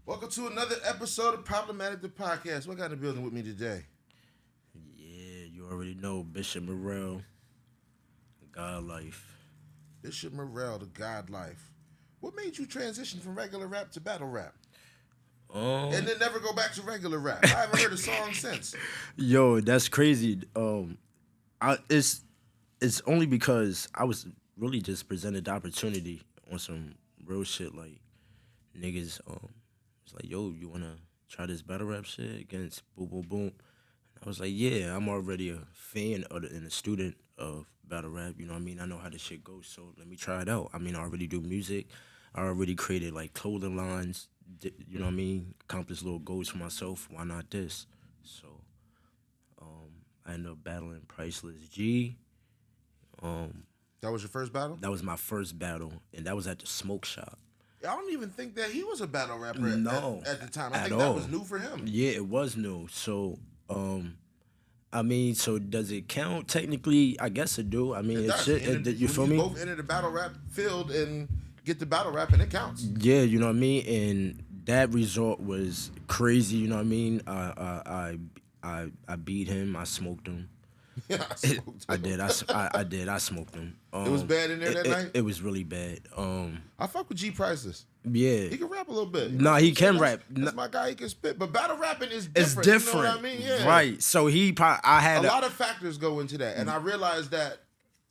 Welcome to another episode of Problematic the Podcast. What got in the building with me today? Yeah, you already know Bishop Marrell, God Life. Bishop Marrell, the God Life. What made you transition from regular rap to battle rap? And then never go back to regular rap. I haven't heard a song since. Yo, that's crazy. It's only because I was really just presented the opportunity on some real shit. Like niggas, it's like, yo, you wanna try this battle rap shit against Boom Boom Boom? I was like, yeah, I'm already a fan of and a student of battle rap. You know what I mean? I know how this shit goes, so let me try it out. I mean, I already do music. I already created like clothing lines. You know what I mean? Accomplished little goals for myself. Why not this? So I ended up battling Priceless G. That was your first battle? That was my first battle, and that was at the Smoke Shop. I don't even think that he was a battle rapper at the time. I think all. that was new for him. Yeah, it was new. So, I mean, so does it count? Technically, I guess it do. I mean, It does. you feel me? Both enter the battle rap field and get the battle rap, and it counts. Yeah, you know what I mean? And that result was crazy, you know what I mean? I beat him, I smoked him. Yeah, I smoked I him. did. I smoked him. It was bad in there that night? It was really bad. I fuck with G Priceless. Yeah. He can rap a little bit. No, he can rap. That's my guy. He can spit. But battle rapping is It's different. different. You know what I mean? Yeah. Right. So I had a lot of factors go into that, and I realized that,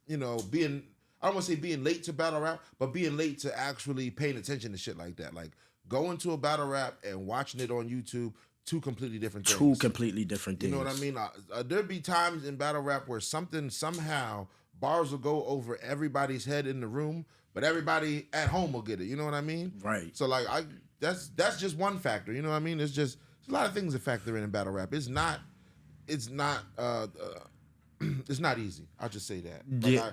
I don't want to say being late to battle rap, but being late to actually paying attention to shit like that. Like going to a battle rap and watching it on YouTube, two completely different things. two completely different things. You know what I mean? There'd be times in battle rap where somehow bars will go over everybody's head in the room, but everybody at home will get it. You know what I mean? Right. So like that's just one factor. You know what I mean? There's a lot of things that factor in battle rap. It's not it's not easy. I'll just say that. Yeah.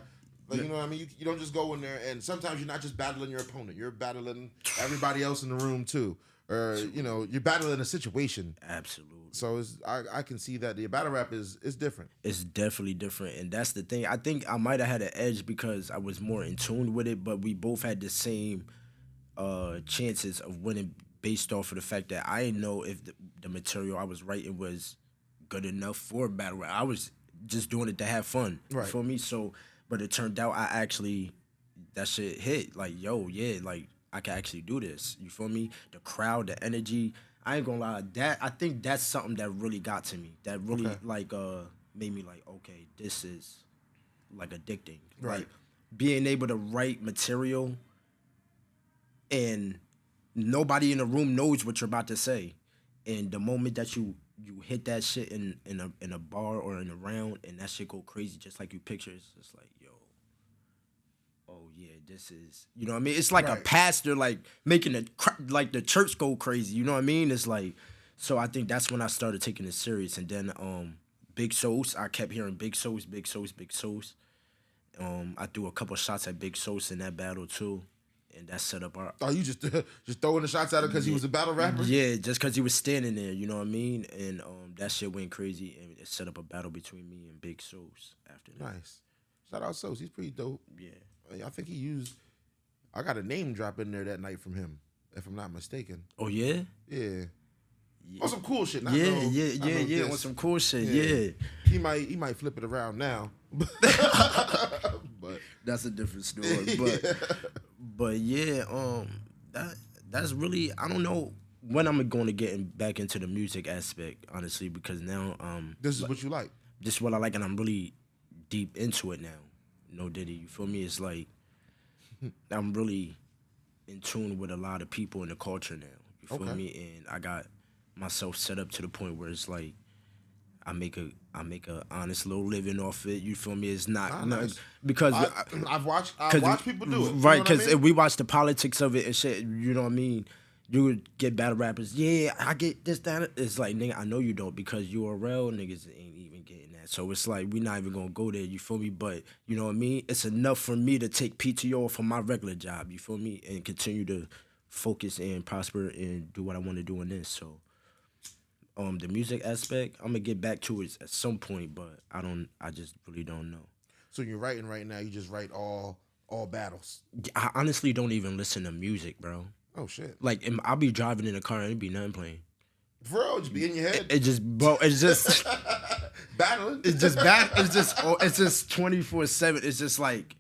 You know what I mean? You don't just go in there, and sometimes you're not just battling your opponent. You're battling everybody else in the room too. Or, you're battling a situation. Absolutely. So I can see that the battle rap is different. It's definitely different, and that's the thing. I think I might have had an edge because I was more in tune with it, but we both had the same chances of winning based off of the fact that I didn't know if the material I was writing was good enough for battle rap. I was just doing it to have fun. Right. You feel me? So, but it turned out that shit hit. Like, yo, yeah, like, I can actually do this. You feel me? The crowd, the energy. I ain't gonna lie. I think that's something that really got to me. That really made me like, okay, this is like addicting. Right. Like being able to write material and nobody in the room knows what you're about to say. And the moment that you hit that shit in a bar or in a round and that shit go crazy just like you picture, it's just like, yo, oh yeah, this is, you know what I mean? It's like a pastor like making the church go crazy, you know what I mean? It's like, so I think that's when I started taking it serious. And then Big Sauce, I kept hearing Big Sauce, Big Sauce, Big Sauce. I threw a couple shots at Big Sauce in that battle too, and that set up our. Oh, you just throwing the shots at him because he was a battle rapper? Yeah, just because he was standing there, you know what I mean? And that shit went crazy, and it set up a battle between me and Big Sauce after that. Nice. Shout out Sauce, he's pretty dope. Yeah. I think I got a name drop in there that night from him, if I'm not mistaken. Oh yeah? Yeah. On some cool shit. Yeah. On some cool shit. Yeah. He might flip it around now. But that's a different story. But yeah, that's really, I don't know when I'm going to get back into the music aspect, honestly, because now this is what you like. This is what I like, and I'm really deep into it now. No Diddy, you feel me? It's like I'm really in tune with a lot of people in the culture now. You feel me? And I got myself set up to the point where it's like I make a honest little living off it. You feel me? It's not nice. Because I've watched people do it, right? Because I mean? we watch the politics of it and shit. You know what I mean? You would get battle rappers. Yeah, I get this, that. It's like, nigga, I know you don't because URL niggas ain't even getting that. So it's like we not even gonna go there. You feel me? But you know what I mean? It's enough for me to take PTO from my regular job. You feel me? And continue to focus and prosper and do what I want to do in this. So. The music aspect, I'm gonna get back to it at some point, but I just really don't know. So you're writing right now, you just write all battles. I honestly don't even listen to music, bro. Oh shit. Like, I'll be driving in a car and it be nothing playing. For real, just be in your head. It just, bro. It's just battling. It's just bad. It's just 24/7. It's just like,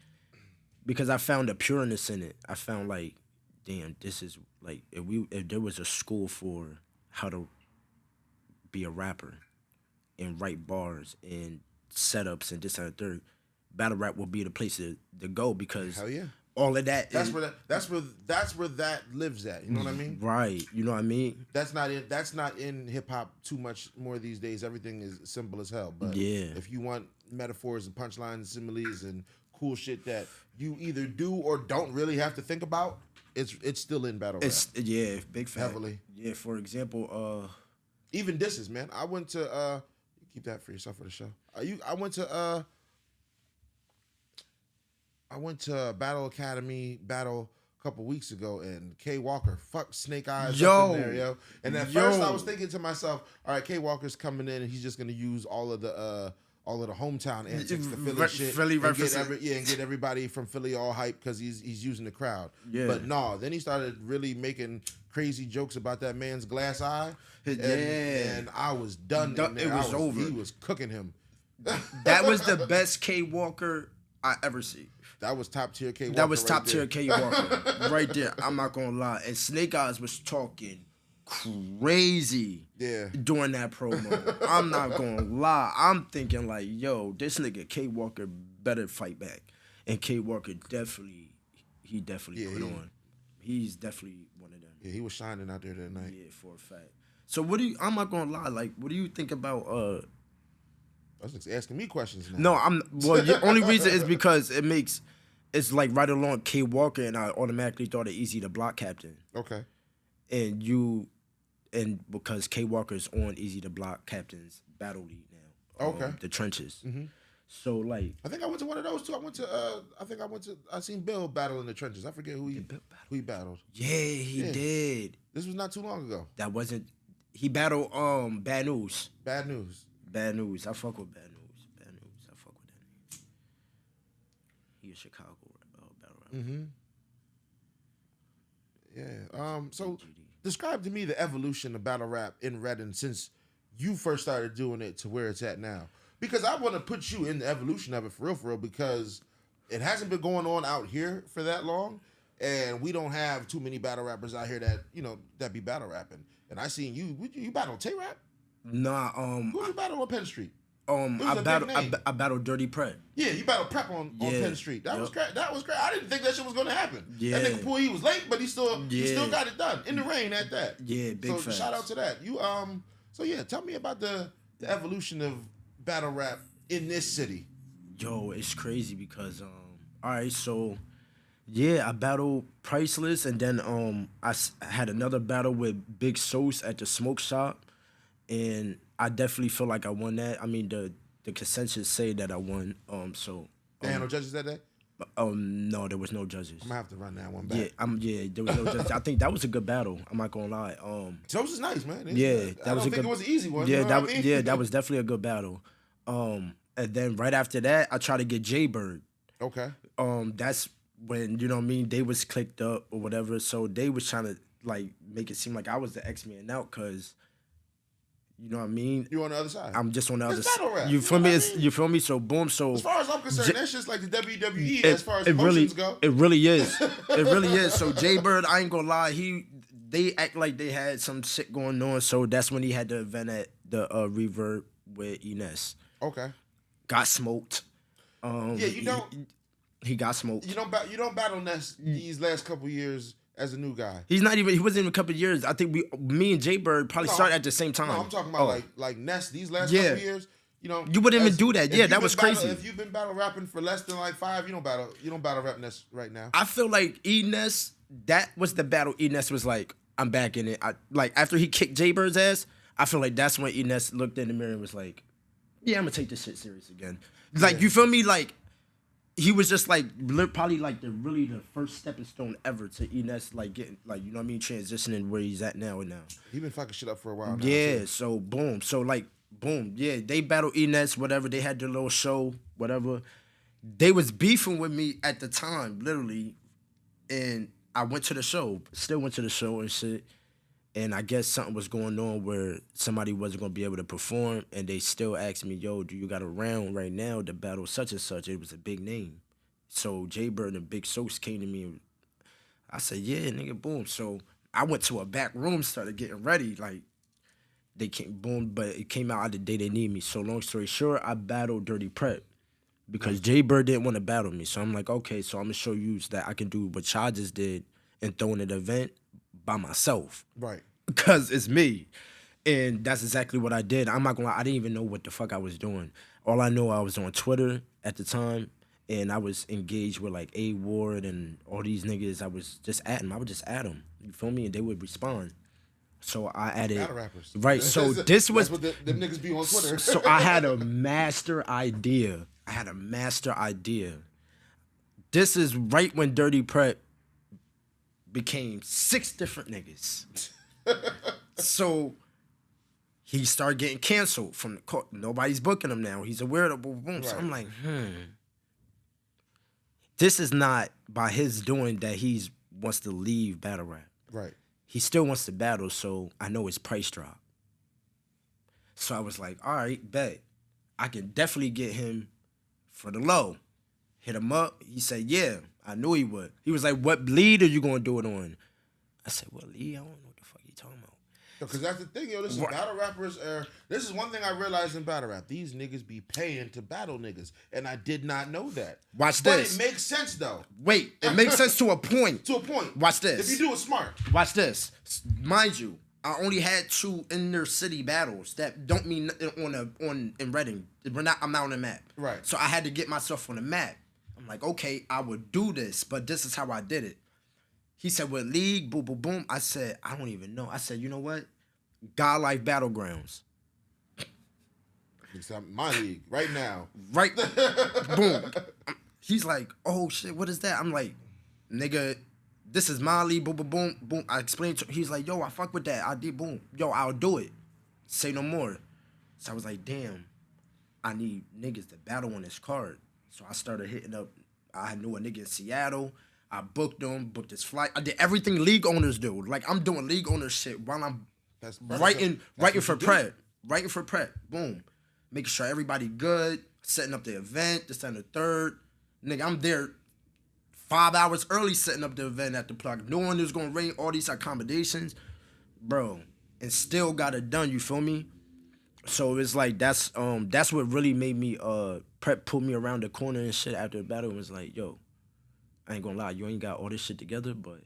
because I found a pureness in it. I found like, damn, this is like, if there was a school for how to be a rapper and write bars and setups and this and the third, battle rap will be the place to go, because hell yeah, all of that. That's where that lives at. You know what I mean? Right. You know what I mean? That's not in hip hop too much more these days. Everything is simple as hell. But yeah, if you want metaphors and punchlines and similes and cool shit that you either do or don't really have to think about, it's still in battle rap. Yeah, big fact. Heavily. Yeah, for example, even disses, man. I went to keep that for yourself for the show. I went to Battle Academy battle a couple weeks ago, and K Walker fucked Snake Eyes up in there, yo. And at first I was thinking to myself, all right, K Walker's coming in and he's just gonna use all of the hometown antics, the Philly shit, and get everybody from Philly all hyped because he's using the crowd. Yeah. But no, then he started really making crazy jokes about that man's glass eye. And I was done. It was over. He was cooking him. That was the best K Walker I ever see. That was top tier K Walker. That was top tier K Walker right there. I'm not gonna lie. And Snake Eyes was talking crazy during that promo. I'm not gonna lie. I'm thinking like, yo, this nigga K Walker better fight back. And K Walker definitely put on. He's definitely one of them. Yeah, he was shining out there that night. Yeah, for a fact. So I'm not gonna lie, like, what do you think about I was just asking me questions now. No, the only reason is because it's like right along K Walker, and I automatically thought of Easy the Block Captain. Okay. And because K Walker's on Easy the Block Captain's battle league now. Okay. The trenches. Mm-hmm. So like, I think I went to one of those too. I seen Bill battle in the trenches. I forget who he battled. Yeah, he did. This was not too long ago. That wasn't. He battled Bad News. Bad News. Bad News. I fuck with Bad News. Bad News. I fuck with that nigga. He a Chicago battle rapper. Mm-hmm. Yeah. So describe to me the evolution of battle rap in Reading since you first started doing it to where it's at now. Because I want to put you in the evolution of it for real, because it hasn't been going on out here for that long, and we don't have too many battle rappers out here that be battle rapping. And I seen you battle Tay-Rap? Nah, who you battle on Penn Street? I battled Dirty Prep. Yeah, you battled Prep on Penn Street. That was great. That was great. I didn't think that shit was gonna happen. Yeah. That nigga he was late, but he still got it done in the rain at that. Yeah, big facts. So shout out to that. You tell me about the evolution of battle rap in this city. Yo, it's crazy because all right, so yeah, I battled Priceless, and then I had another battle with Big Sauce at the Smoke Shop, and I definitely feel like I won that. I mean, the consensus say that I won. They had no judges that day? No, there was no judges. I'm gonna have to run that one back. There was no judges. I think that was a good battle. I'm not gonna lie. Sauce is nice, man. That was it was an easy one. Yeah, you know what I mean? That was definitely a good battle. And then right after that, I tried to get Jaybird. Okay. That's when, you know what I mean, they was clicked up or whatever, so they was trying to like make it seem like I was the X-Man out, because you know what I mean? You on the other side. I'm just on the other side. You feel me? You feel me? So boom. So as far as I'm concerned, that's just like the WWE as far as promotions go. It really is. It really is. So Jaybird, I ain't gonna lie, they act like they had some shit going on. So that's when he had the event at the Reverb with Ines. Okay. Got smoked. He got smoked. You don't battle Ness these last couple years as a new guy. He wasn't even a couple of years. I think me and Jaybird probably started at the same time. No, I'm talking about like Ness these last couple of years. You know, you wouldn't even do that. Yeah, that was crazy. If you've been battle rapping for less than like 5, you don't battle rap Ness right now. I feel like Ness, that was the battle. Ness was like, I'm back in it. Like after he kicked Jaybird's ass, I feel like that's when Ness looked in the mirror and was like, yeah, I'm gonna take this shit serious again. Like, you feel me? Like, he was just like probably like the first stepping stone ever to Enes, like getting, like, you know what I mean, transitioning where he's at now. He been fucking shit up for a while now. Yeah, too. So boom. So like boom. Yeah, they battled Enes, whatever. They had their little show, whatever. They was beefing with me at the time, literally. And I went to the show, still went to the show and shit. And I guess something was going on where somebody wasn't gonna be able to perform, and they still asked me, "Yo, do you got a round right now to battle such and such?" It was a big name, so Jay Bird and Big Sos came to me. And I said, "Yeah, nigga, boom." So I went to a back room, started getting ready. Like they came, boom, but it came out the day they need me. So long story short, I battled Dirty Prep because Jay Bird didn't want to battle me. So I'm like, okay, so I'm gonna show you that I can do what y'all just did and throw in an event by myself. Right. Because it's me. And that's exactly what I did. I'm not gonna lie, I didn't even know what the fuck I was doing. All I know, I was on Twitter at the time, and I was engaged with like A Ward and all these niggas. I was just at them. I would just add them. You feel me? And they would respond. So I added. Battle rappers. Right. So this was. That's what them niggas be on Twitter. So I had a master idea. This is right when Dirty Prep became 6 different niggas. So he started getting canceled from the court. Nobody's booking him now. He's a weirdo. Boom, boom. Right. So I'm like, this is not by his doing that he wants to leave battle rap. Right. He still wants to battle, so I know his price drop. So I was like, all right, bet. I can definitely get him for the low. Hit him up. He said, yeah. I knew he would. He was like, what lead are you going to do it on? I said, what lead? I don't know what the fuck you talking about. Because that's the thing, yo. This is battle rappers. This is one thing I realized in battle rap. These niggas be paying to battle niggas, and I did not know that. Watch but this. It makes sense though. Wait, it makes sense to a point. To a point. Watch this. If you do it smart. Watch this. Mind you, I only had 2 inner city battles that don't mean nothing in Reading. I'm not on the map. Right. So I had to get myself on the map. I'm like, okay, I would do this, but this is how I did it. He said, what league? Boom, boom, boom. I said, I don't even know. I said, you know what? God Life Battlegrounds. It's my league right now. Right. Boom. He's like, oh shit, what is that? I'm like, nigga, this is my league. Boom, boom, boom, boom. I explained to him. He's like, yo, I fuck with that. I did, boom. Yo, I'll do it. Say no more. So I was like, damn, I need niggas to battle on this card. So I started hitting up. I knew a nigga in Seattle. I booked him, booked his flight. I did everything league owners do. Like, I'm doing league owner shit while I'm writing for prep. Writing for prep. Boom. Making sure everybody good. Setting up the event. This and the third. Nigga, I'm there 5 hours early setting up the event at the plug. Knowing there's going to rain all these accommodations. Bro. And still got it done. You feel me? So it's like, that's what really made me, prep pull me around the corner and shit after the battle. It was like, yo, I ain't gonna lie, you ain't got all this shit together, but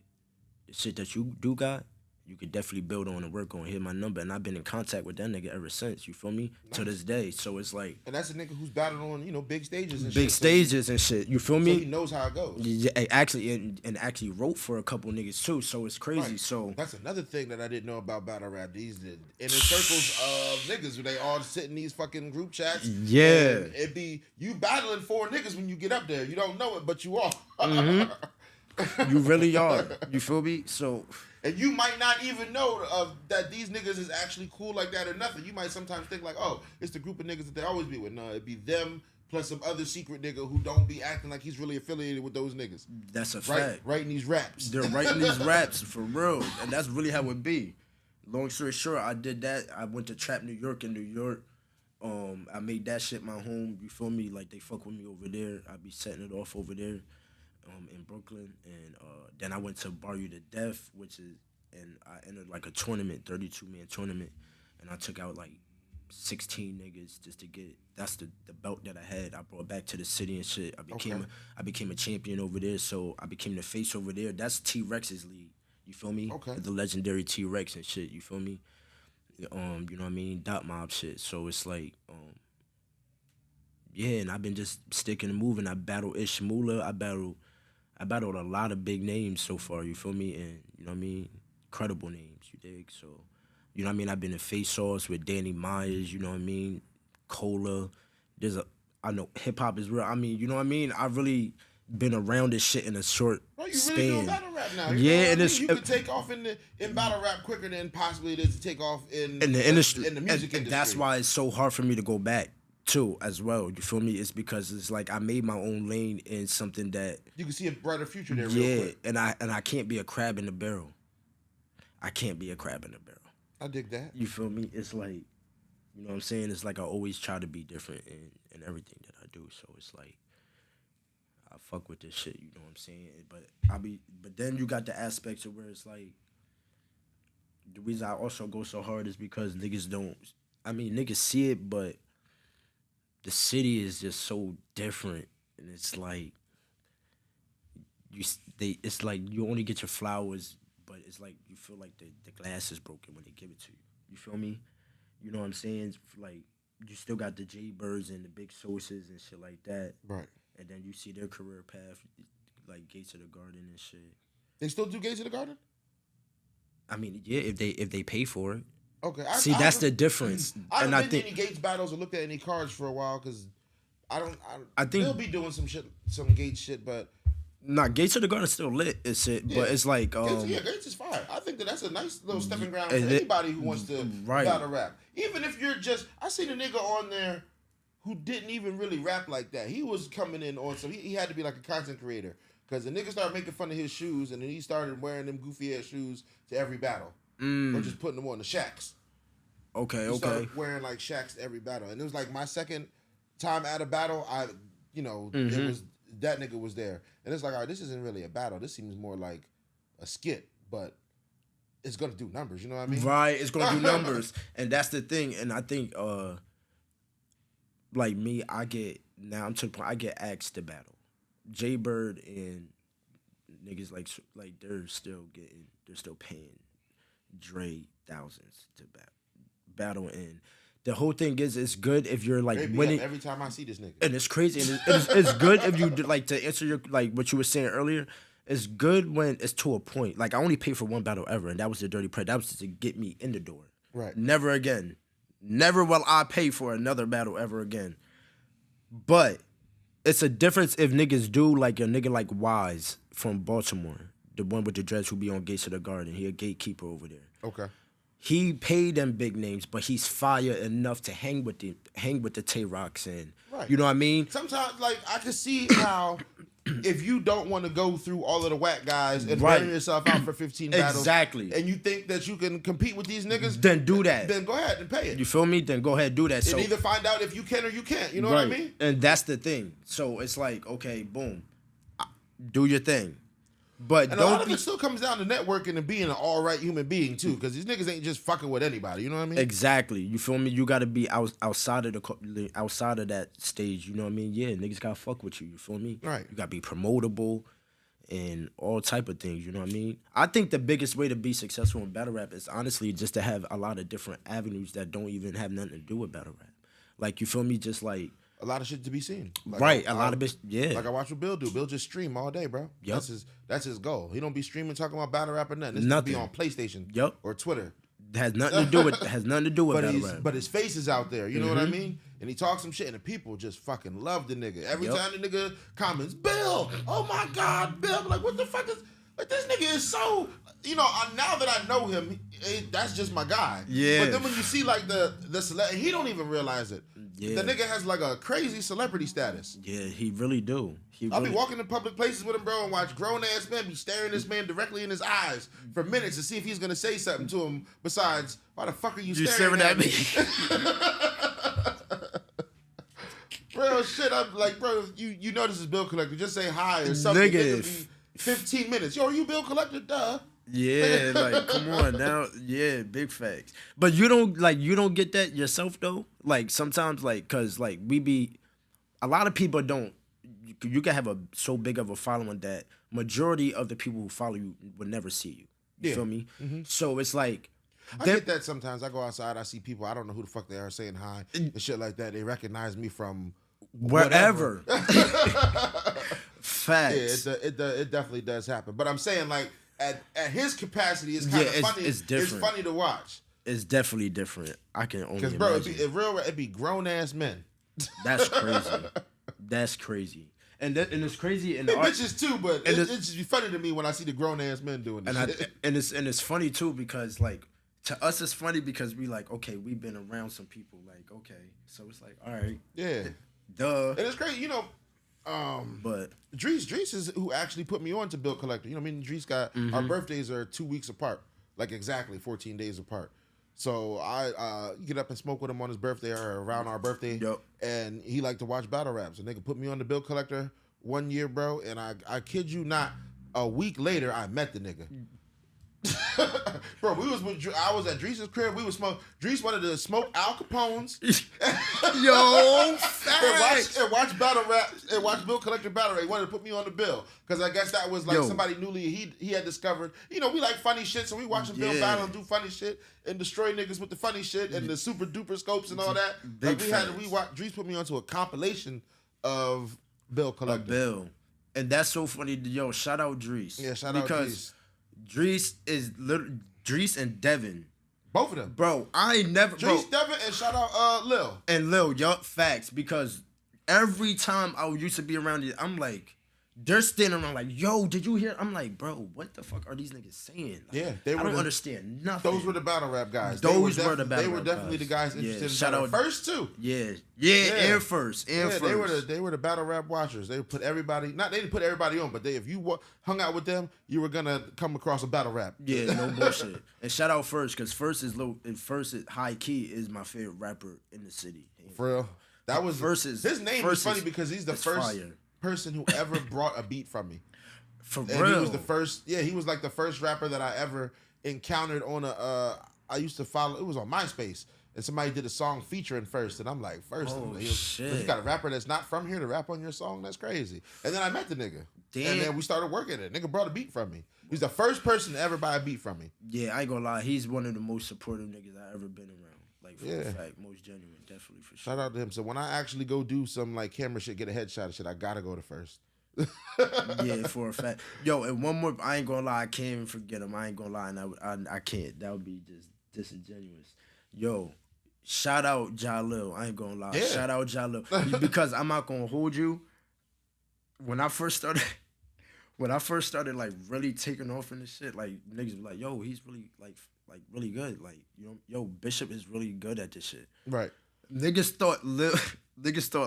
the shit that you do got, you could definitely build on and work on. Hit my number, and I've been in contact with that nigga ever since. You feel me? Nice. To this day. So it's like, and that's a nigga who's battled on big stages and big shit. Stages and shit. You feel me? So he knows how it goes. Yeah, actually, and actually wrote for a couple niggas too. So it's crazy. Right. So that's another thing that I didn't know about battle rap. These inner circles of niggas where they all sit in these fucking group chats. Yeah, and it be you battling 4 niggas when you get up there. You don't know it, but you are. Mm-hmm. You really are. You feel me? So. And you might not even know that these niggas is actually cool like that or nothing. You might sometimes think like, oh, it's the group of niggas that they always be with. No, it'd be them plus some other secret nigga who don't be acting like he's really affiliated with those niggas. That's a fact. Writing these raps. They're writing these raps for real. And that's really how it be. Long story short, I did that. I went to Trap New York in New York. I made that shit my home. You feel me? Like, they fuck with me over there. I be setting it off over there. In Brooklyn, and then I went to Bar You to Death, and I entered like a tournament, 32-man tournament, and I took out like 16 niggas just to get. That's the belt that I had. I brought back to the city and shit. I became a champion over there, so I became the face over there. That's T-Rex's league. You feel me? Okay. The legendary T-Rex and shit. You feel me? You know what I mean? Dot Mob shit. So it's like, yeah, and I've been just sticking and moving. I battled Ishmula. I battled a lot of big names so far, you feel me? And, you know what I mean? Credible names, you dig? So, you know what I mean? I've been in face-offs with Danny Myers, you know what I mean? Cola. I know hip-hop is real. I mean, you know what I mean? I've really been around this shit in a short span. Really doing battle rap now. Yeah, and you can take off in battle rap quicker than possibly it is to take off in the industry. In the music industry. And that's why it's so hard for me to go back too as well. You feel me? It's because it's like I made my own lane in something that You can see a brighter future there real quick. and I can't be a crab in the barrel. I can't be a crab in the barrel. I dig that. You feel me? It's like, you know what I'm saying? It's like I always try to be different in everything that I do. So it's like I fuck with this shit, you know what I'm saying? But then you got the aspects of where it's like the reason I also go so hard is because niggas see it, but the city is just so different, and it's like it's like you only get your flowers, but it's like you feel like the glass is broken when they give it to you. You feel me? You know what I'm saying? Like you still got the Jaybirds and the big sources and shit like that, Right. and then you see their career path, like Gates of the Garden and shit. They still do Gates of the Garden? I mean, yeah, if they pay for it. Okay. That's the difference. I and haven't I been think to any Gates battles or looked at any cards for a while because I think they'll be doing some Gates shit, but Gates of the Garden still lit. It's it, but it's like Gates is fire. I think that's a nice little stepping ground for anybody who wants to battle rap. Even if you're I seen a nigga on there who didn't even really rap like that. He was coming in on some. He had to be like a content creator because the nigga started making fun of his shoes, and then he started wearing them goofy ass shoes to every battle, or just putting them on the Shaqs. Okay. He started wearing like Shaqs to every battle, and it was like my second time at a battle. It was that nigga was there, and it's like, all right, this isn't really a battle. This seems more like a skit, but it's gonna do numbers. You know what I mean? Right, it's gonna do numbers, and that's the thing. And I think, like me, I'm to the point I get asked to battle. Jaybird and niggas like they're still paying Dre thousands to battle, and the whole thing is it's good if you're like winning. Every time I see this nigga, and it's crazy, and it's good if you like to answer your like what you were saying earlier. It's good when it's to a point. Like I only paid for one battle ever, and that was the Dirty Prey. That was to get me in the door. Right. Never again. Never will I pay for another battle ever again. But it's a difference if niggas do like a nigga like Wise from Baltimore, the one with the dreads who be on Gates of the Garden. He a gatekeeper over there. Okay. He paid them big names, but he's fire enough to hang with the Tay-Rocks and right. You know what I mean? Sometimes like I can see how if you don't want to go through all of the whack guys and burn yourself out for 15 battles, exactly, and you think that you can compete with these niggas, then do that. Then go ahead and pay it. You feel me? Then go ahead and do that. And either find out if you can or you can't. You know what I mean? And that's the thing. So it's like, okay, boom, do your thing. But and a lot of it still comes down to networking and being an all right human being too, because these niggas ain't just fucking with anybody. You know what I mean? Exactly. You feel me? You got to be outside of that stage. You know what I mean? Yeah, niggas gotta fuck with you. You feel me? Right. You gotta be promotable and all type of things. You know what I mean? I think the biggest way to be successful in battle rap is honestly just to have a lot of different avenues that don't even have nothing to do with battle rap. Like you feel me? Just like. A lot of shit to be seen. Like right, a lot of it, yeah. Like I watch what Bill do. Bill just stream all day, bro. Yep. That's his goal. He don't be streaming talking about battle rap or nothing. This nothing. Be on PlayStation or Twitter. Has nothing to do with battle rap. But his face is out there. You know what I mean? And he talks some shit, and the people just fucking love the nigga. Every time the nigga comments, Bill, oh my God, Bill. I'm like, what the fuck is... Like, this nigga is so... You know, now that I know him, that's just my guy. Yeah. But then when you see, like, the celebrity... He don't even realize it. Yeah. The nigga has, like, a crazy celebrity status. Yeah, he really do. I'll be walking in public places with him, bro, and watch grown-ass men be staring this man directly in his eyes for minutes to see if he's going to say something to him besides, why the fuck are you staring at me? Real shit. I'm like, bro, you know this is Bill Collector. Just say hi or something. Nigga, 15 minutes. Yo, are you Bill Collector? Duh. Yeah, like, come on now. Yeah, big facts. But you don't get that yourself, though? Like, sometimes, like, because, like, a lot of people don't, you can have so big of a following that majority of the people who follow you would never see you. You feel me? Mm-hmm. So it's like... I get that sometimes. I go outside, I see people, I don't know who the fuck they are saying hi and shit like that. They recognize me from... wherever. Facts. Yeah, it definitely does happen. But I'm saying, like, at his capacity, it's kind of funny. It's different. It's funny to watch. It's definitely different. I can only imagine. Because, bro, it'd be grown-ass men. That's crazy. That's crazy. And it's crazy. And bitches too, but it's just funny to me when I see the grown-ass men doing this shit. And it's funny, too, because, like, to us it's funny because we like, okay, we've been around some people, like, okay, so it's like, all right, Yeah. duh. And it's crazy, But Drees is who actually put me on to Bill Collector. You know, me and Drees got our birthdays are 2 weeks apart, like exactly 14 days apart. So I get up and smoke with him on his birthday or around our birthday. Yep. And he liked to watch battle raps. And they could put me on the Bill Collector one year, bro. And I kid you not, a week later I met the nigga. Bro, I was at Drees' crib. We was smoke. Drees wanted to smoke Al Capone's. Yo, facts. and watch battle rap and watch Bill Collector battle rap. He wanted to put me on the bill because I guess that was like somebody newly he had discovered. You know, we like funny shit, so we watching Bill battle and do funny shit and destroy niggas with the funny shit and the super duper scopes and all that. Big Drees put me onto a compilation of Bill Collector. Bill, and that's so funny. Yo, shout out Drees. Yeah, shout out Drees. Drees and Devin. Both of them. Bro, I ain't never... Drees, Devin, and shout out Lil. And Lil, yup, facts. Because every time I used to be around it, I'm like... They're standing around like, yo, did you hear? I'm like, bro, what the fuck are these niggas saying? Like, Yeah, I don't understand nothing. Those were the battle rap guys. They were definitely the guys interested in shout out first too. Yeah, and first. They were the battle rap watchers. They put everybody. They didn't put everybody on, but if you hung out with them, you were gonna come across a battle rap. Yeah, no bullshit. And shout out First, because First is high key is my favorite rapper in the city. For real, that was his name is funny because he's the first. Fire. Person who ever brought a beat from me. For and real. He was the first, he was like the first rapper that I ever encountered on I used to follow, it was on MySpace, and somebody did a song featuring First, and I'm like, First, shit. You got a rapper that's not from here to rap on your song? That's crazy. And then I met the nigga. Damn. And then we started working it. Nigga brought a beat from me. He's the first person to ever buy a beat from me. Yeah, I ain't gonna lie, he's one of the most supportive niggas I ever been around. Like, for a fact, most genuine, definitely, for sure. Shout out to him. So when I actually go do some like camera shit, get a headshot and shit, I gotta go to First. Yeah, for a fact. Yo, and one more, I ain't gonna lie, I can't even forget him. I ain't gonna lie, and I can't. That would be just disingenuous. Yo, shout out Jalil. I ain't gonna lie. Yeah. Shout out Jalil. Because I'm not gonna hold you. When I first started like really taking off in this shit, like niggas were like, yo, he's really like really good. Like, you know, yo, Bishop is really good at this shit. Right. Niggas thought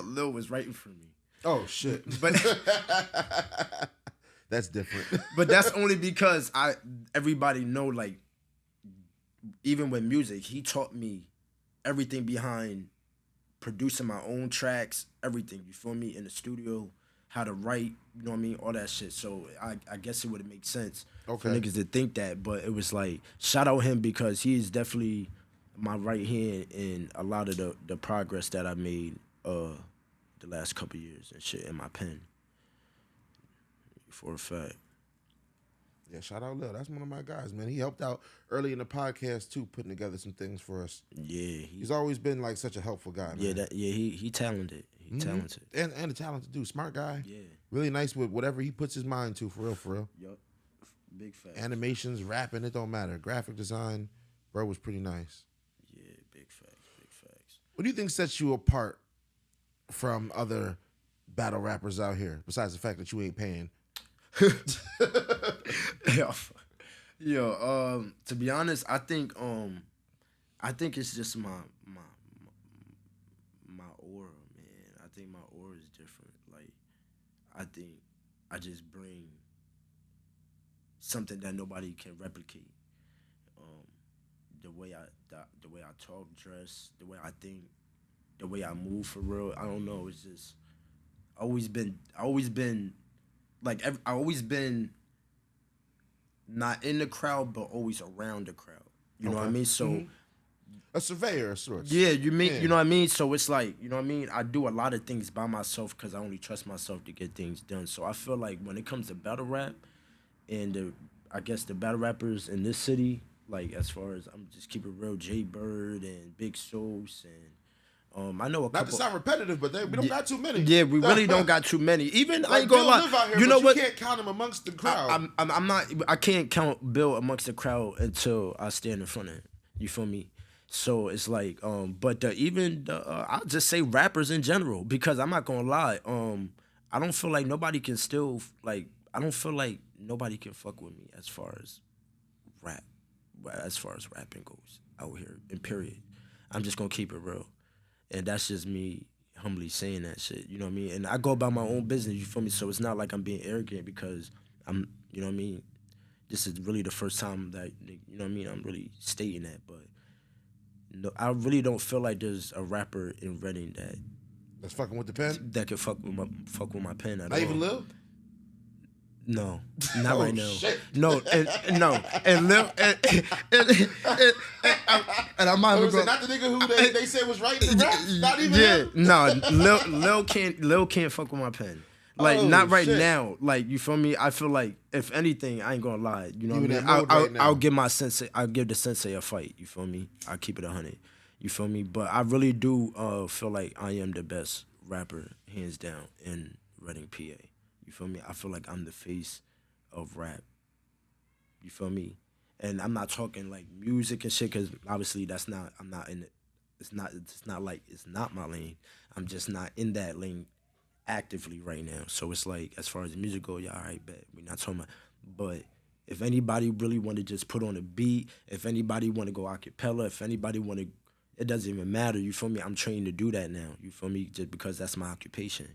Lil was writing for me. Oh shit. But that's different. But that's only because everybody know, like, even with music, he taught me everything behind producing my own tracks, everything, you feel me, in the studio, how to write, you know what I mean, all that shit. So I guess it would have made sense for niggas to think that, but it was like, shout out him because he is definitely my right hand in a lot of the progress that I made the last couple years and shit in my pen. For a fact. Yeah, shout out Lil. That's one of my guys, man. He helped out early in the podcast too, putting together some things for us. Yeah, he's always been like such a helpful guy, man. Yeah, he talented. Talented. And a talented dude, smart guy. Yeah. Really nice with whatever he puts his mind to, for real. Yup. Big fact. Animations, rapping, it don't matter. Graphic design, bro was pretty nice. Yeah, big facts. What do you think sets you apart from other battle rappers out here, besides the fact that you ain't paying? Yo, to be honest, I think it's just my aura, man. I think my aura is different. Like, I think I just bring something that nobody can replicate. The way I talk, dress, the way I think, the way I move, for real. I don't know. It's just I always been not in the crowd, but always around the crowd. You know what I mean? So a surveyor of sorts. Yeah, you know what I mean? So it's like, you know what I mean? I do a lot of things by myself because I only trust myself to get things done. So I feel like when it comes to battle rap and I guess the battle rappers in this city, like, as far as, I'm just keep it real, Jay Bird and Big Sauce and I know a couple. Not to sound repetitive, but we don't got too many. Yeah, we really don't got too many. Even like, I ain't gonna lie. Live out here, you know what? You can't count him amongst the crowd. I'm not. I can't count Bill amongst the crowd until I stand in front of him. You feel me? So it's like, but I'll just say rappers in general, because I'm not gonna lie. I don't feel like nobody can still, like, I don't feel like nobody can fuck with me as far as rap as far as rapping goes out here. And period. I'm just gonna keep it real, and that's just me humbly saying that shit. You know what I mean? And I go about my own business. You feel me? So it's not like I'm being arrogant because I'm. You know what I mean? This is really the first time that you know what I mean. I'm really stating that, but no, I really don't feel like there's a rapper in Reading that's fucking with the pen. that could fuck with my pen at Not all. even Lil. No, not right now. Shit. No, and Lil, and I'm not even not the nigga who they said was right in the rap. Not even him. no, Lil can't fuck with my pen. Like not right shit. now. Like you feel me? I feel like if anything, I ain't gonna lie. You know You what I in mean? that mode right now. I'll give my sensei. I'll give the sensei a fight. You feel me? I'll keep it 100. You feel me? But I really do feel like I am the best rapper, hands down, in Reading, PA. You feel me? I feel like I'm the face of rap. You feel me? And I'm not talking like music and shit, because obviously that's not. I'm not in it. It's not like it's not my lane. I'm just not in that lane actively right now. So it's like, as far as the music go, yeah, all right, bet. We're not talking about. But if anybody really want to just put on a beat, if anybody want to go a cappella, if anybody want to, it doesn't even matter. You feel me? I'm trained to do that now. You feel me? Just because that's my occupation.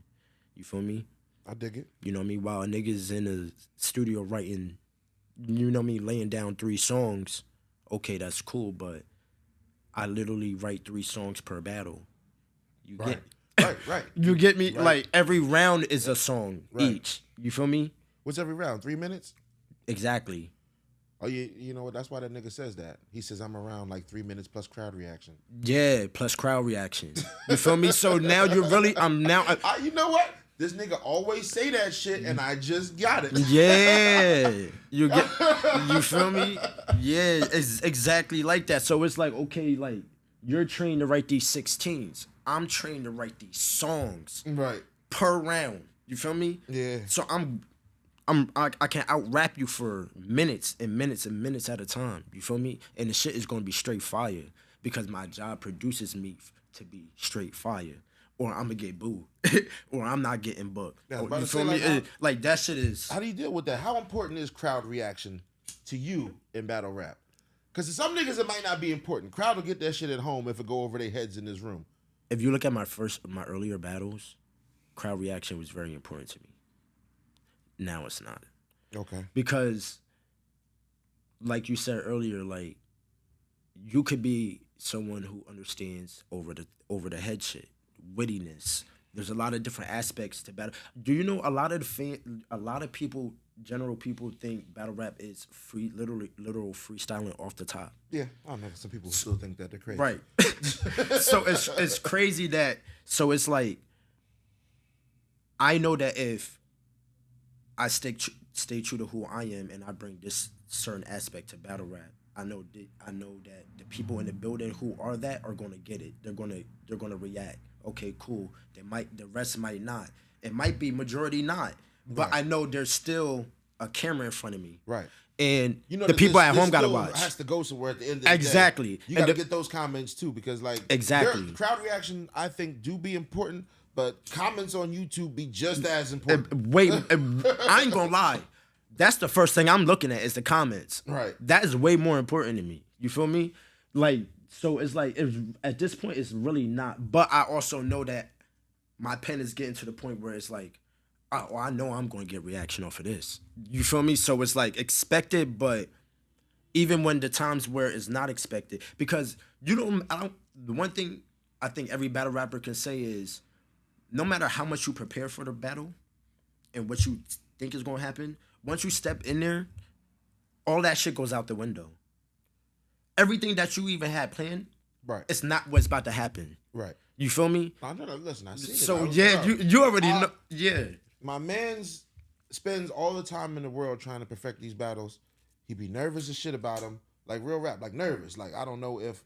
You feel me? I dig it. You know what I mean? While a nigga's in a studio writing, you know what I mean, laying down 3 songs, okay, that's cool, but I literally write 3 songs per battle. You Right. get Right. You get me? Right. Like every round is a song Right. each. You feel me? What's every round? 3 minutes? Exactly. Oh, you know what? That's why that nigga says that. He says I'm around like 3 minutes plus crowd reaction. Yeah, plus crowd reaction. You feel me? So now you're really, You know what? This nigga always say that shit, and I just got it. yeah. You feel me? Yeah, it's exactly like that. So it's like, okay, like you're trained to write these 16s. I'm trained to write these songs Right. per round. You feel me? Yeah. So I can out rap you for minutes and minutes and minutes at a time. You feel me? And the shit is gonna be straight fire because my job produces me to be straight fire, or I'm gonna get booed, or I'm not getting booked. Yeah, I was Or, about you to feel say, me? Like that shit is. How do you deal with that? How important is crowd reaction to you in battle rap? Because to some niggas it might not be important. Crowd will get that shit at home if it go over their heads in this room. If you look at my earlier battles, crowd reaction was very important to me. Now it's not. Okay. Because, like you said earlier, like you could be someone who understands over the head shit, wittiness. There's a lot of different aspects to battle. Do you know a lot of people, general people, think battle rap is literal freestyling off the top. Yeah, I don't know. Some people still think that they're crazy. Right. So it's crazy that. So it's like, I know that if I stay true to who I am and I bring this certain aspect to battle rap, I know that the people in the building who are that are gonna get it. They're gonna react. Okay, cool. The rest might not. It might be majority not. But Right. I know there's still a camera in front of me. Right. And You know the that people this at home gotta still watch. has to go somewhere at the end of the Exactly. day. You And gotta the- get those comments too, because like Exactly. crowd reaction I think do be important, but comments on YouTube be just as important. Wait, I ain't gonna lie. That's the first thing I'm looking at is the comments. Right. That is way more important to me. You feel me? Like, so it's like, at this point, it's really not. But I also know that my pen is getting to the point where it's like, oh, I know I'm going to get reaction off of this. You feel me? So it's like expected, but even when the times where it's not expected, because the one thing I think every battle rapper can say is, no matter how much you prepare for the battle and what you think is going to happen, once you step in there, all that shit goes out the window. Everything that you even had planned, Right. it's not what's about to happen. Right. You feel me? I know. Listen, I see it. So yeah, you already know. Yeah. My man's spends all the time in the world trying to perfect these battles. He be nervous as shit about them, like real rap, like nervous. Like I don't know if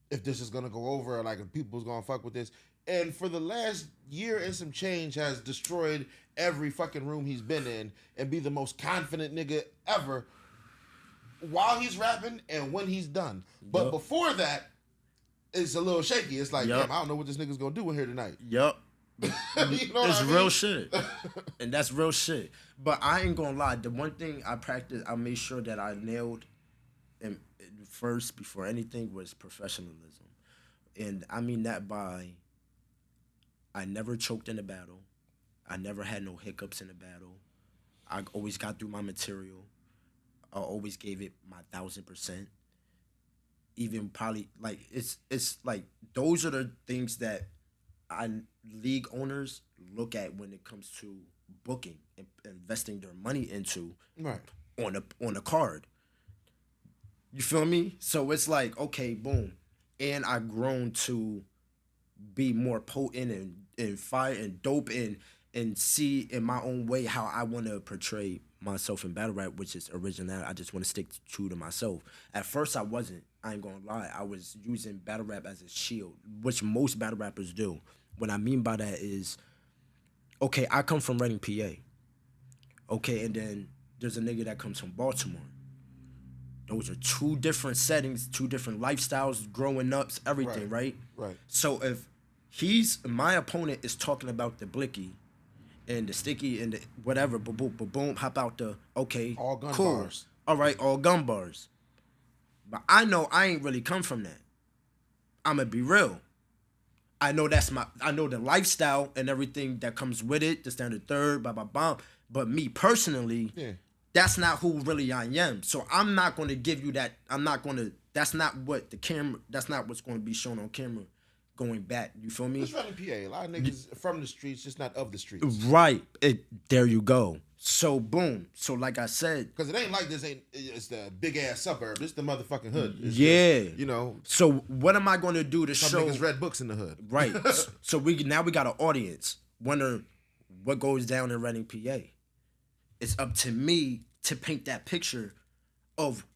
this is gonna go over, or like if people's gonna fuck with this. And for the last year and some change has destroyed every fucking room he's been in and be the most confident nigga ever while he's rapping and when he's done. But before that, it's a little shaky. It's like, damn, I don't know what this nigga's gonna do in here tonight. Yup. You know what It's I mean? real shit. And that's real shit. But I ain't gonna lie. The one thing I practiced, I made sure that I nailed first before anything was professionalism, and I mean that by I never choked in a battle. I never had no hiccups in a battle. I always got through my material. I always gave it my 1,000%. Even probably like it's like those are the things that I league owners look at when it comes to booking and investing their money into Right. on a card. You feel me? So it's like, okay, boom. And I grown to be more potent and fire and dope and see in my own way how I want to portray myself in battle rap, which is original. I just want to stick true to myself. At first, I wasn't. I ain't gonna lie. I was using battle rap as a shield, which most battle rappers do. What I mean by that is, okay, I come from Reading, PA. Okay, and then there's a nigga that comes from Baltimore. Those are two different settings, two different lifestyles, growing ups, everything, right? Right. So if my opponent is talking about the blicky and the sticky and the whatever, boom, boom, hop out the, okay, All gun cool. bars. All right, all gun bars. But I know I ain't really come from that. I'ma be real. I know the lifestyle and everything that comes with it, the standard third, blah, blah, blah. But me personally, Yeah. that's not who really I am. So I'm not gonna give you that. That's not what the camera, that's not what's gonna be shown on camera going back. You feel me? It's running PA. A lot of niggas from the streets, just not of the streets. Right. There you go. So boom. So like I said, Because it ain't like it's the big ass suburb. It's the motherfucking hood. It's yeah. just, you know, so what am I gonna do to some show? niggas read books in the hood. Right. So we got an audience wondering what goes down in Reading, PA. It's up to me to paint that picture of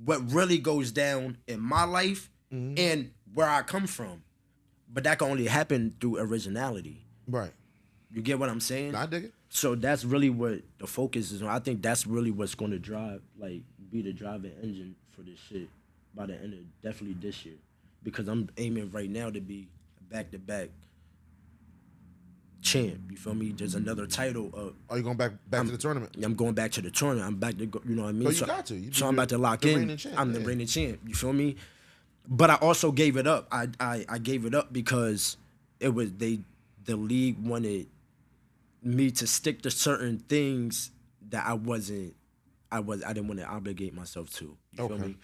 what really goes down in my life and where I come from. But that can only happen through originality. Right. You get what I'm saying? I dig it. So that's really what the focus is on. I think that's really what's going to be the driving engine for this shit by the end of definitely this year. Because I'm aiming right now to be back-to-back champ. You feel me? There's another title. Are you going back to the tournament? I'm going back to the tournament. I'm back to go, you know what I mean? Oh, you got to. So I'm about to lock in. Reigning champ, I'm the reigning champ. You feel me? But I also gave it up. I gave it up because it was the league wanted me to stick to certain things that I didn't want to obligate myself to. You feel me?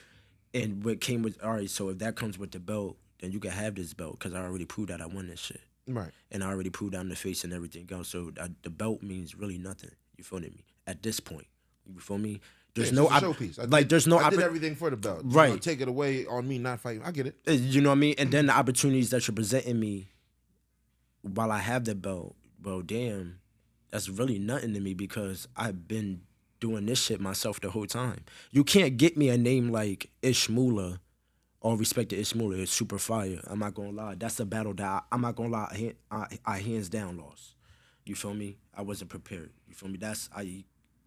And what came with, all right, so if that comes with the belt, then you can have this belt because I already proved that I won this shit. Right. And I already proved I'm the face and everything else. So the belt means really nothing. You feel me? At this point, you feel me? There's no showpiece. I did everything for the belt. Right. You know, take it away on me not fighting. I get it. You know what I mean? And then the opportunities that you're presenting me while I have the belt, well, damn, that's really nothing to me because I've been doing this shit myself the whole time. You can't get me a name like Ishmula. All respect to Ishmula, it's super fire. I'm not gonna lie. That's a battle that I'm not gonna lie. I hands down lost. You feel me? I wasn't prepared. You feel me?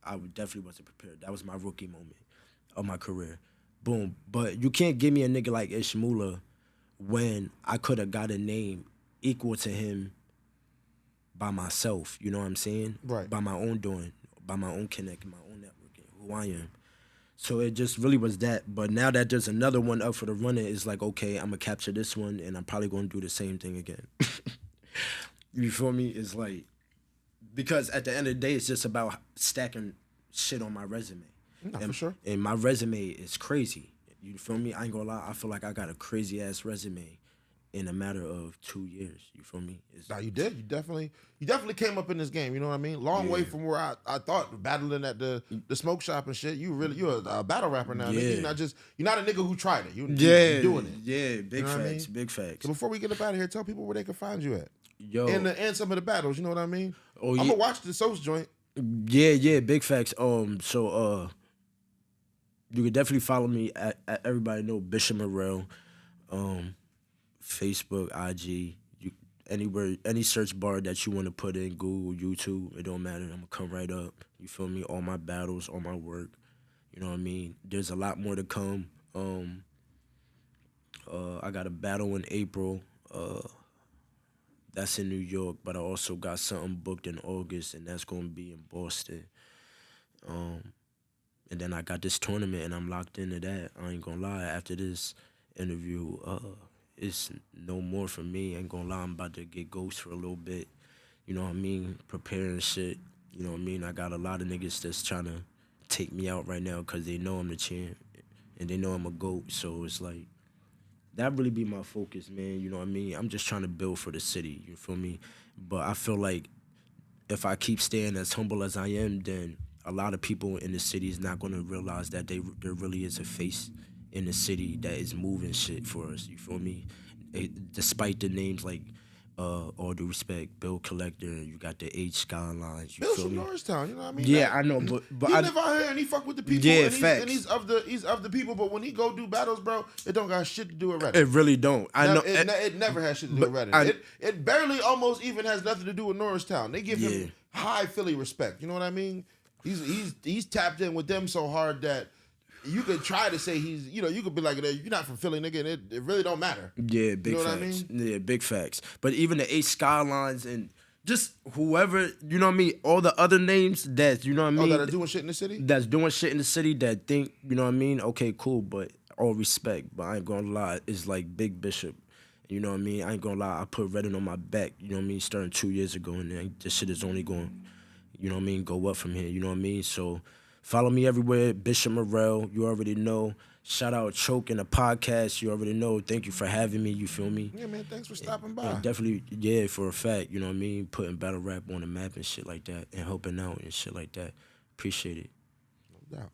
I definitely wasn't prepared. That was my rookie moment of my career. Boom. But you can't give me a nigga like Ishmula when I could have got a name equal to him by myself. You know what I'm saying? Right. By my own doing, by my own connect, my own networking, who I am. So it just really was that. But now that there's another one up for the running, it's like, okay, I'm going to capture this one, and I'm probably going to do the same thing again. You feel me? It's like, because at the end of the day, it's just about stacking shit on my resume. No, for sure. And my resume is crazy. You feel me? I ain't gonna lie. I feel like I got a crazy-ass resume in a matter of 2 years. You feel me? No, you did. You definitely came up in this game. You know what I mean? Long way from where I thought battling at the smoke shop and shit. You're a battle rapper now. Yeah. Nigga. You're not a nigga who tried it. You're doing it. Yeah, big facts, I mean? big facts. So before we get up out of here, tell people where they can find you at. Yo, And some of the battles. You know what I mean? Oh, I'm yeah. gonna watch the Source joint. Yeah, big facts. So you can definitely follow me at everybody know Bishop Marrell, Facebook, IG, anywhere, any search bar that you want to put in, Google, YouTube, it don't matter. I'm gonna come right up. You feel me? All my battles, all my work. You know what I mean? There's a lot more to come. I got a battle in April. That's in New York, but I also got something booked in August, and that's gonna be in Boston. And then I got this tournament, and I'm locked into that. I ain't gonna lie. After this interview, it's no more for me. I ain't gonna lie. I'm about to get ghost for a little bit. You know what I mean? Preparing shit. You know what I mean? I got a lot of niggas that's trying to take me out right now because they know I'm the champ and they know I'm a GOAT. So it's like, that really be my focus, man. You know what I mean? I'm just trying to build for the city. You feel me? But I feel like if I keep staying as humble as I am, then a lot of people in the city is not going to realize that there really is a face in the city that is moving shit for us. You feel me? Despite the names like All Due Respect, Bill Collector, you got the H Skylines. You Bill's feel from me? Norristown, you know what I mean? Yeah, Like, I know, but he I live out here and he fuck with the people. Yeah, and facts. He's of the people. But when he go do battles, bro, it don't got shit to do with Reddit. It really don't. I know It never has shit to do with Reddit. It barely, almost even has nothing to do with Norristown. They give him high Philly respect. You know what I mean? He's tapped in with them so hard that you could try to say he's, you could be like, you're not from Philly, nigga, and it really don't matter. Yeah, big you know facts. What I mean? Yeah, big facts. But even the H Skylines and just whoever, you know what I mean, all the other names that, you know what I mean? that are doing shit in the city? That's doing shit in the city that think, you know what I mean? Okay, cool, but all respect. But I ain't gonna lie, it's like Big Bishop. You know what I mean? I ain't gonna lie, I put Reddit on my back, you know what I mean, starting 2 years ago, and then this shit is only going, you know what I mean, go up from here, you know what I mean? So follow me everywhere, Bishop Marrell, you already know. Shout out Choke and the podcast, you already know. Thank you for having me, you feel me? Yeah, man, thanks for stopping by. And definitely, yeah, for a fact, you know what I mean? Putting battle rap on the map and shit like that and helping out and shit like that. Appreciate it. No doubt.